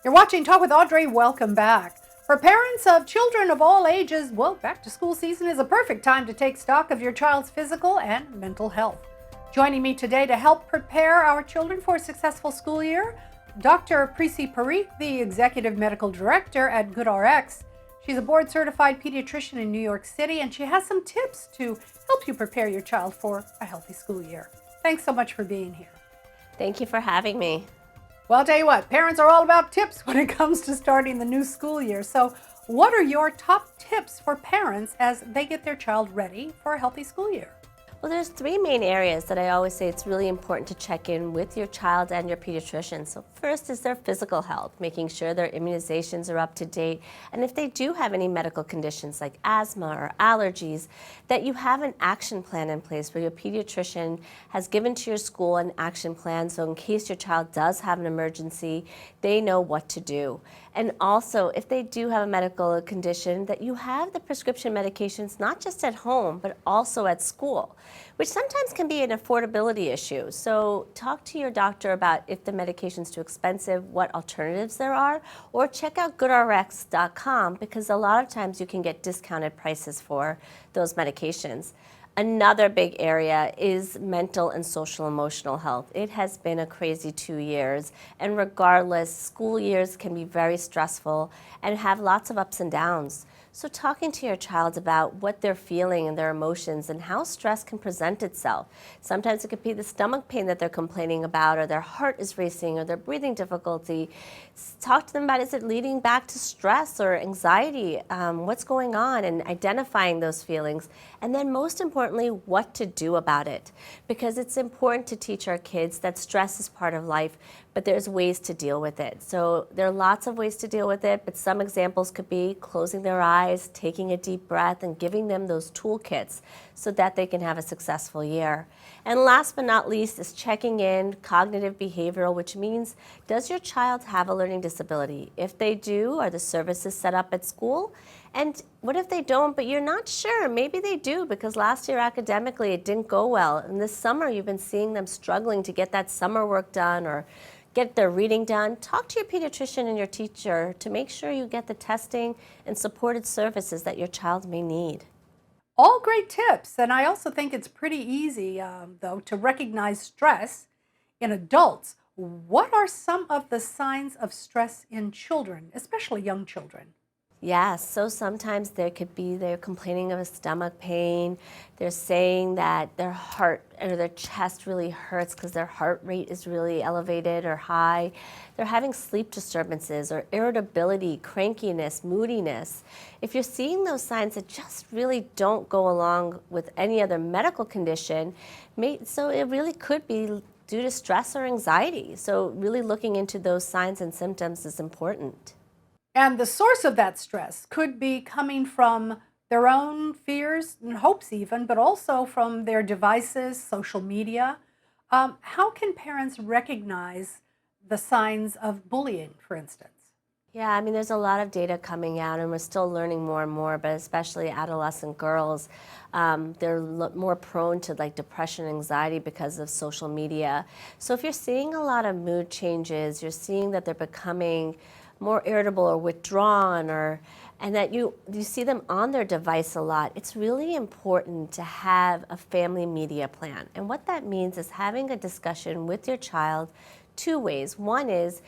You're watching Talk with Audrey. Welcome back. For parents of children of all ages, well, back to school season is a perfect time to take stock of your child's physical and mental health. Joining me today to help prepare our children for a successful school year, Dr. Preeti Parikh, the Executive Medical Director at GoodRx. She's a board-certified pediatrician in New York City, and she has some tips to help you prepare your child for a healthy school year. Thanks so much for being here. Thank you for having me. Well, I'll tell you what, parents are all about tips when it comes to starting the new school year. So what are your top tips for parents as they get their child ready for a healthy school year? Well, there's three main areas that I always say it's really important to check in with your child and your pediatrician. So first is their physical health, making sure their immunizations are up to date. And if they do have any medical conditions like asthma or allergies, that you have an action plan in place where your pediatrician has given to your school an action plan. So in case your child does have an emergency, they know what to do. And also, if they do have a medical condition, that you have the prescription medications not just at home, but also at school, which sometimes can be an affordability issue. So talk to your doctor about if the medication's too expensive, what alternatives there are, or check out GoodRx.com because a lot of times you can get discounted prices for those medications. Another big area is mental and social emotional health. It has been a crazy 2 years, and regardless, school years can be very stressful and have lots of ups and downs. So talking to your child about what they're feeling and their emotions and how stress can present itself. Sometimes it could be the stomach pain that they're complaining about, or their heart is racing, or their breathing difficulty. Talk to them about, is it leading back to stress or anxiety? What's going on, and identifying those feelings. And then most importantly, what to do about it. Because it's important to teach our kids that stress is part of life, but there's ways to deal with it. So there are lots of ways to deal with it, but some examples could be closing their eyes, taking a deep breath, and giving them those toolkits so that they can have a successful year. And last but not least is checking in cognitive behavioral, which means, does your child have a learning disability? If they do, are the services set up at school? And what if they don't, but you're not sure? Maybe they do, because last year academically it didn't go well. And this summer you've been seeing them struggling to get that summer work done or get their reading done. Talk to your pediatrician and your teacher to make sure you get the testing and supported services that your child may need. All great tips. And I also think it's pretty easy, though, to recognize stress in adults. What are some of the signs of stress in children, especially young children? Yes, so sometimes they're complaining of a stomach pain. They're saying that their heart or their chest really hurts because their heart rate is really elevated or high. They're having sleep disturbances or irritability, crankiness, moodiness. If you're seeing those signs that just really don't go along with any other medical condition, so it really could be due to stress or anxiety. So really looking into those signs and symptoms is important. And the source of that stress could be coming from their own fears and hopes even, but also from their devices, social media. How can parents recognize the signs of bullying, for instance? Yeah, I mean, there's a lot of data coming out, and we're still learning more and more, but especially adolescent girls, they're more prone to like depression and anxiety because of social media. So if you're seeing a lot of mood changes, you're seeing that they're becoming more irritable or withdrawn, and that you see them on their device a lot, it's really important to have a family media plan. And what that means is having a discussion with your child two ways. One is,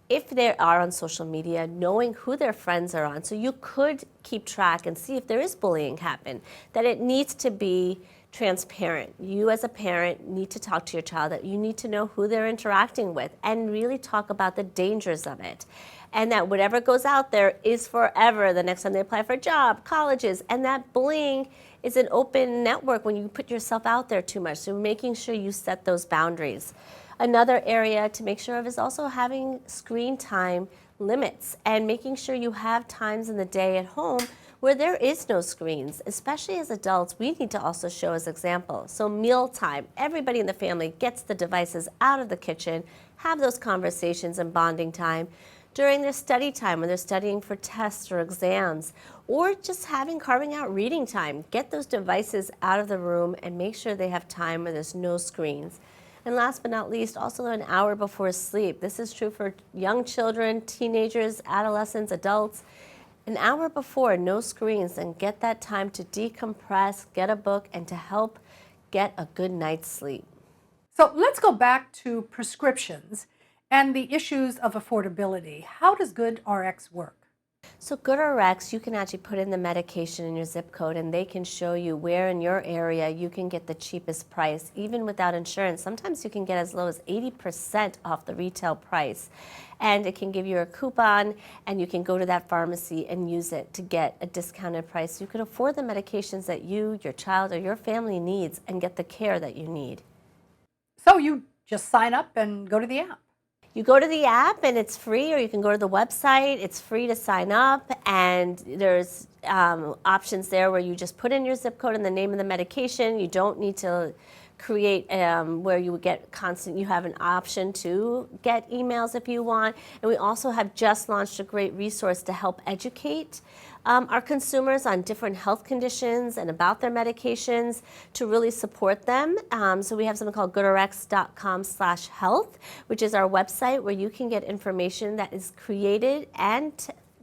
if they are on social media, knowing who their friends are on, so you could keep track and see if there is bullying happen, that it needs to be transparent. You as a parent need to talk to your child, that you need to know who they're interacting with and really talk about the dangers of it. And that whatever goes out there is forever the next time they apply for a job, colleges, and that bullying is an open network when you put yourself out there too much. So making sure you set those boundaries. Another area to make sure of is also having screen time limits and making sure you have times in the day at home where there is no screens. Especially as adults, we need to also show as example. So mealtime, everybody in the family gets the devices out of the kitchen, have those conversations and bonding time. During their study time when they're studying for tests or exams, or just carving out reading time. Get those devices out of the room and make sure they have time where there's no screens. And last but not least, also an hour before sleep. This is true for young children, teenagers, adolescents, adults. An hour before, no screens, and get that time to decompress, get a book, and to help get a good night's sleep. So let's go back to prescriptions and the issues of affordability. How does GoodRx work? So GoodRx, you can actually put in the medication in your zip code and they can show you where in your area you can get the cheapest price, even without insurance. Sometimes you can get as low as 80% off the retail price. And it can give you a coupon and you can go to that pharmacy and use it to get a discounted price. You can afford the medications that you, your child, or your family needs and get the care that you need. So you just sign up and go to the app. You go to the app and it's free, or you can go to the website. It's free to sign up, and there's options there where you just put in your zip code and the name of the medication. You don't need to create where you would get constant. You have an option to get emails if you want. And we also have just launched a great resource to help educate our consumers on different health conditions and about their medications to really support them. So we have something called goodrx.com/health, which is our website where you can get information that is created and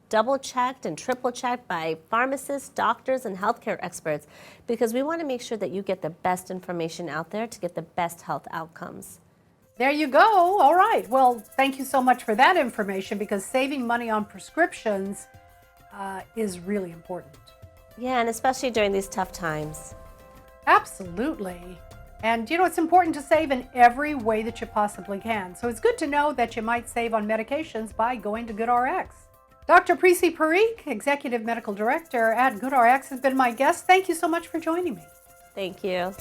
double-checked and triple-checked by pharmacists, doctors, and healthcare experts, because we want to make sure that you get the best information out there to get the best health outcomes. There you go. All right. Well, thank you so much for that information, because saving money on prescriptions is really important. Yeah, and especially during these tough times. Absolutely. And it's important to save in every way that you possibly can. So it's good to know that you might save on medications by going to GoodRx. Dr. Preeti Parikh, Executive Medical Director at GoodRx, has been my guest. Thank you so much for joining me. Thank you.